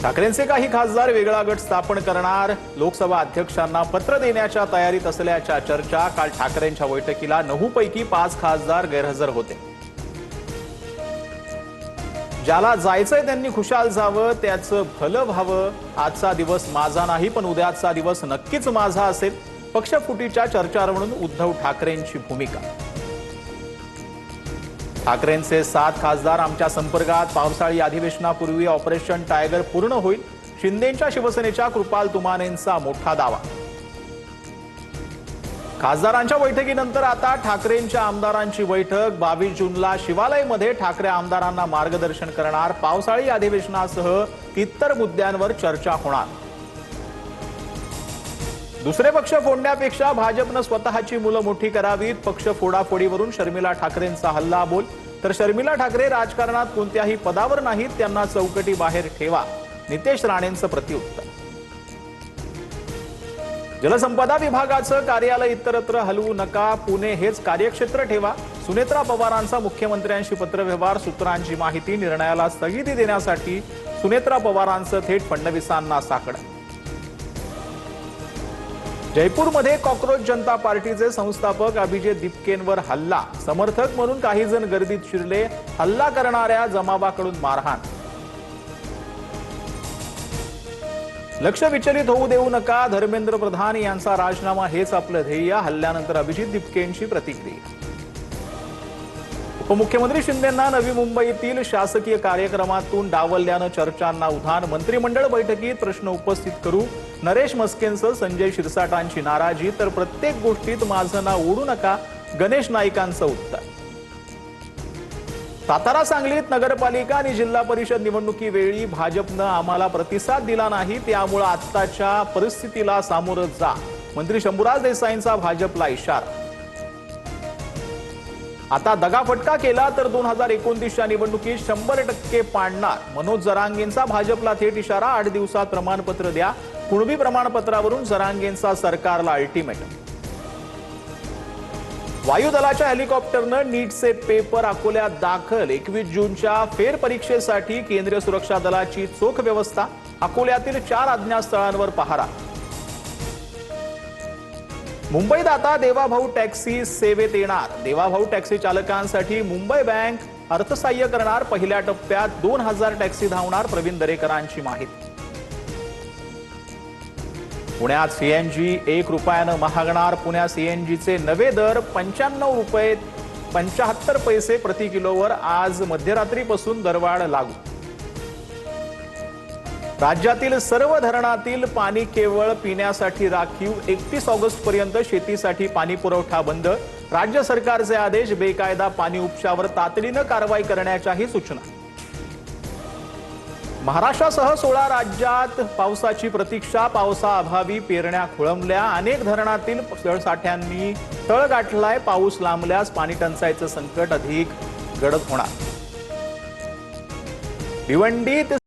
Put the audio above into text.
ठाकरेंचे काही खासदार वेगळा गट स्थापन करणार, लोकसभा अध्यक्षांना पत्र देण्याच्या तयारीत असल्याच्या चर्चा। काल ठाकरेंच्या बैठकीला 9 पैकी 5 खासदार गैरहजर होते। ज्याला जायचंय त्यांनी खुशाल जावं, त्याचं भलं व्हावं। आजचा दिवस माझा नाही पण उद्याचा दिवस नक्कीच माझा असेल, पक्षफुटीच्या चर्चार म्हणून उद्धव ठाकरेंची भूमिका। ठाकरेंचे 7 खासदार आमच्या संपर्कात, पावसाळी अधिवेशनापूर्वी ऑपरेशन टायगर पूर्ण होईल, शिंदेंच्या शिवसेनेच्या कृपाल तुमानेंचा मोठा दावा। खासदारांच्या बैठकीनंतर आता ठाकरेंच्या आमदारांची बैठक। 22 जूनला शिवालयमध्ये ठाकरे आमदारांना मार्गदर्शन करणार। पावसाळी अधिवेशनासह इतर मुद्द्यांवर चर्चा होणार। दुसरे पक्ष फोडण्यापेक्षा भाजपनं स्वतःची मुलं मोठी करावीत। पक्ष फोडाफोडीवरून शर्मिला ठाकरेंचा हल्ला बोल, तर शर्मिला ठाकरे राजकारणात कोणत्याही पदावर नाहीत, त्यांना चौकटी बाहेर ठेवा, नितेश राणेंचं प्रत्युत्तर। जलसंपदा विभागाचं कार्यालय इतरत्र हलवू नका, पुणे हेच कार्यक्षेत्र ठेवा। सुनेत्रा पवारांचा मुख्यमंत्र्यांशी पत्रव्यवहार, सूत्रांची माहिती। निर्णयाला स्थगिती देण्यासाठी सुनेत्रा पवारांचं थेट फडणवीसांना साकडं। जयपूरमध्ये कॉकरोच जनता पार्टीचे संस्थापक अभिजित दिपकेंवर हल्ला, समर्थक म्हणून काही जण गर्दीत शिरले, हल्ला करणाऱ्या जमावाकडून मारहाण। लक्ष विचलित होऊ देऊ नका, धर्मेंद्र प्रधान यांचा राजीनामा हेच आपलं ध्येय। हल्ल्यानंतर अभिजित दिपकेंची प्रतिक्रिया। उपमुख्यमंत्री शिंदेंना नवी मुंबईतील शासकीय कार्यक्रमातून डावलल्यानं चर्चांना उधाण। मंत्रिमंडळ बैठकीत प्रश्न उपस्थित करू, नरेश मस्केंसह संजय शिरसाटांची नाराजी, तर प्रत्येक गोष्टीत माझं नाव ओढू नका, गणेश नाईकांचं उत्तर। सातारा सांगलीत नगरपालिका आणि जिल्हा परिषद निवडणुकीवेळी भाजपनं आम्हाला प्रतिसाद दिला नाही, त्यामुळे आत्ताच्या परिस्थितीला सामोरं जा, मंत्री शंभूराज देसाईंचा भाजपला इशारा। आता दगाफटका केला तर 2029च्या निवडणुकीत 100% पाडणार, मनोज जरांगेंचा भाजपला थेट इशारा। 8 दिवसात प्रमाणपत्र द्या, कुणबी प्रमाणपत्रावरून जरांगेंचा सरकारला अल्टिमेटम। वायुदलाच्या हेलिकॉप्टरनं नीटचे पेपर अकोल्यात दाखल, 21 जूनच्या फेरपरीक्षेसाठी केंद्रीय सुरक्षा दलाची चोख व्यवस्था। अकोल्यातील 4 अज्ञातस्थळांवर पहारा। मुंबईत आता देवाभाऊ टॅक्सी सेवेत येणार, देवाभाऊ टॅक्सी चालकांसाठी मुंबई बँक अर्थसहाय्य करणार। पहिल्या टप्प्यात 2000 टॅक्सी धावणार, प्रवीण दरेकरांची माहिती। पुण्यात सीएनजी 1 रुपयानं महागणार, पुण्यात सीएनजीचे नवे दर 95 रुपये 75 पैसे प्रति किलोवर। आज मध्यरात्रीपासून दरवाढ लागू। राज्यातील सर्व धरणातील पाणी केवळ पिण्यासाठी राखीव, 31 ऑगस्ट पर्यंत शेतीसाठी पाणी पुरवठा बंद। राज्य सरकारचे आदेश, बेकायदा पाणी उपशावर तातडीनं कारवाई करण्याच्याही सूचना। महाराष्ट्रासह 16 राज्यात पावसाची प्रतीक्षा, पावसाअभावी पेरण्या खोळंबल्या, अनेक धरणातील जलसाठ्यांनी तळ गाठलाय। पाऊस लांबल्यास पाणी टंचाईचं संकट अधिक गडद होणार। भिवंडीत